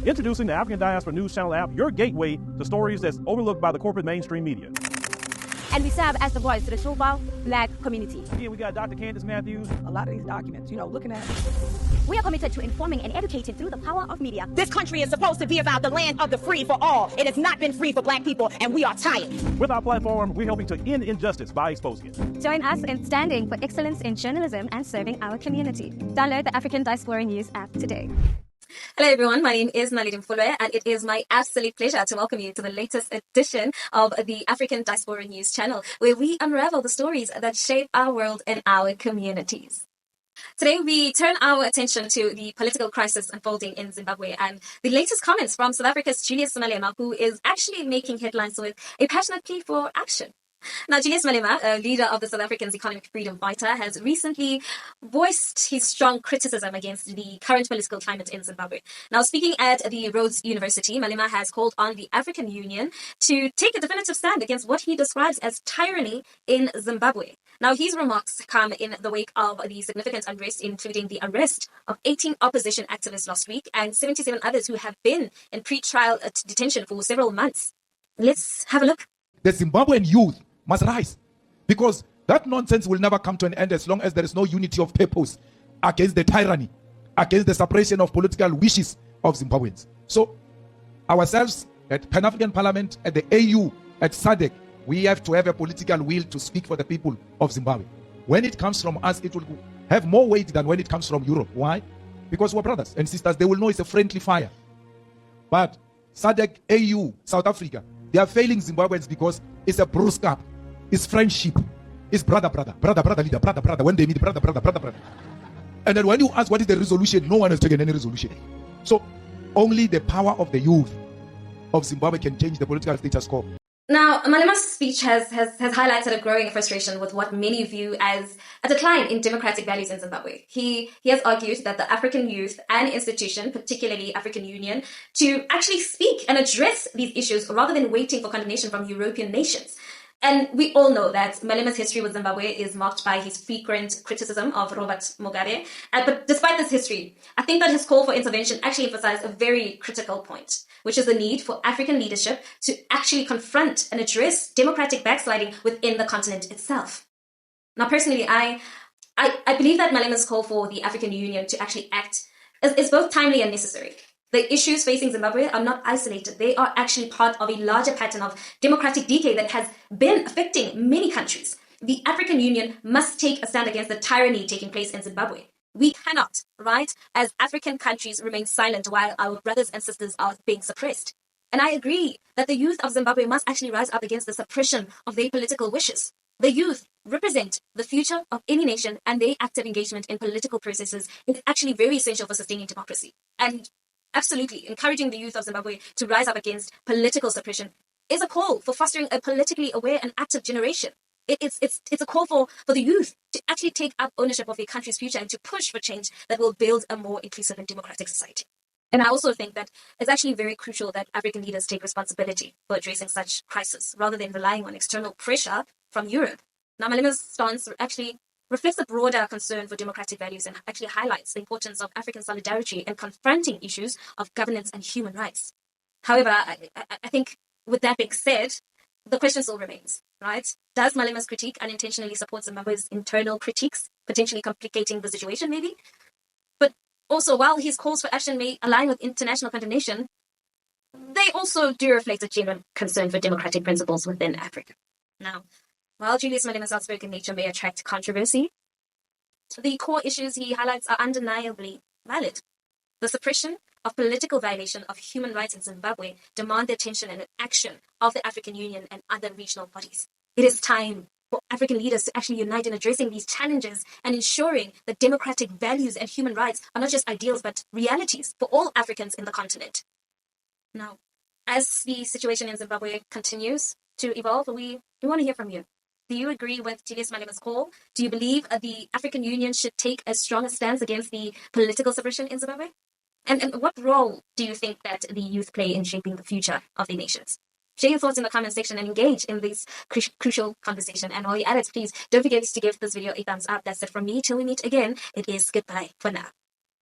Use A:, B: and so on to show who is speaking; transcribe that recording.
A: Introducing the African Diaspora News Channel app, your gateway to stories that's overlooked by the corporate mainstream media.
B: And we serve as the voice to the Shofar Black community.
A: Here we got Dr. Candace Matthews.
C: A lot of these documents, looking at.
B: We are committed to informing and educating through the power of media.
D: This country is supposed to be about the land of the free for all. It has not been free for black people, and we are tired.
A: With our platform, we're helping to end injustice by exposing it.
B: Join us in standing for excellence in journalism and serving our community. Download the African Diaspora News app today.
E: Hello everyone, my name is Naledi Mfoloe and it is my absolute pleasure to welcome you to the latest edition of the African Diaspora News channel, where we unravel the stories that shape our world and our communities. Today we turn our attention to the political crisis unfolding in Zimbabwe and the latest comments from South Africa's Julius Malema, who is actually making headlines with a passionate plea for action. Now, Julius Malema, a leader of the South Africans Economic Freedom Fighter, has recently voiced his strong criticism against the current political climate in Zimbabwe. Now, speaking at the Rhodes University, Malema has called on the African Union to take a definitive stand against what he describes as tyranny in Zimbabwe. Now, his remarks come in the wake of the significant unrest, including the arrest of 18 opposition activists last week and 77 others who have been in pre-trial detention for several months. Let's have a look.
F: The Zimbabwean youth must rise, because that nonsense will never come to an end as long as there is no unity of purpose against the tyranny, against the suppression of political wishes of Zimbabweans. So ourselves at Pan-African Parliament, at the AU, at SADC, we have to have a political will to speak for the people of Zimbabwe. When it comes from us, it will have more weight than when it comes from Europe. Why? Because we're brothers and sisters. They will know it's a friendly fire. But SADC, AU, South Africa, they are failing Zimbabweans because it's a bro scap. It's friendship. It's brother, leader, brother. When they meet, brother. And then when you ask what is the resolution, no one has taken any resolution. So only the power of the youth of Zimbabwe can change the political status quo.
E: Now, Malema's speech has highlighted a growing frustration with what many view as a decline in democratic values in Zimbabwe. He has argued that the African youth and institution, particularly African Union, to actually speak and address these issues rather than waiting for condemnation from European nations. And we all know that Malema's history with Zimbabwe is marked by his frequent criticism of Robert Mugabe. But despite this history, I think that his call for intervention actually emphasized a very critical point, which is the need for African leadership to actually confront and address democratic backsliding within the continent itself. Now, personally, I believe that Malema's call for the African Union to actually act is both timely and necessary. The issues facing Zimbabwe are not isolated. They are actually part of a larger pattern of democratic decay that has been affecting many countries. The African Union must take a stand against the tyranny taking place in Zimbabwe. We cannot, right, as African countries remain silent while our brothers and sisters are being suppressed. And I agree that the youth of Zimbabwe must actually rise up against the suppression of their political wishes. The youth represent the future of any nation, and their active engagement in political processes is actually very essential for sustaining democracy. And absolutely, encouraging the youth of Zimbabwe to rise up against political suppression is a call for fostering a politically aware and active generation. It's a call for the youth to actually take up ownership of their country's future and to push for change that will build a more inclusive and democratic society. And I also think that it's actually very crucial that African leaders take responsibility for addressing such crises rather than relying on external pressure from Europe. Now, Malema's stance actually reflects a broader concern for democratic values and actually highlights the importance of African solidarity in confronting issues of governance and human rights. However, I think with that being said, the question still remains, right? Does Malema's critique unintentionally support Zimbabwe's internal critiques, potentially complicating the situation maybe? But also, while his calls for action may align with international condemnation, they also do reflect a genuine concern for democratic principles within Africa. Now, while Julius Malema's outspoken nature may attract controversy, the core issues he highlights are undeniably valid. The suppression of political violation of human rights in Zimbabwe demand the attention and action of the African Union and other regional bodies. It is time for African leaders to actually unite in addressing these challenges and ensuring that democratic values and human rights are not just ideals but realities for all Africans in the continent. Now, as the situation in Zimbabwe continues to evolve, we want to hear from you. Do you agree with Julius Malema's call? Do you believe the African Union should take a stronger stance against the political suppression in Zimbabwe? And what role do you think that the youth play in shaping the future of the nations? Share your thoughts in the comment section and engage in this crucial conversation. And while you're at it, please don't forget to give this video a thumbs up. That's it from me. Till we meet again, it is goodbye for now.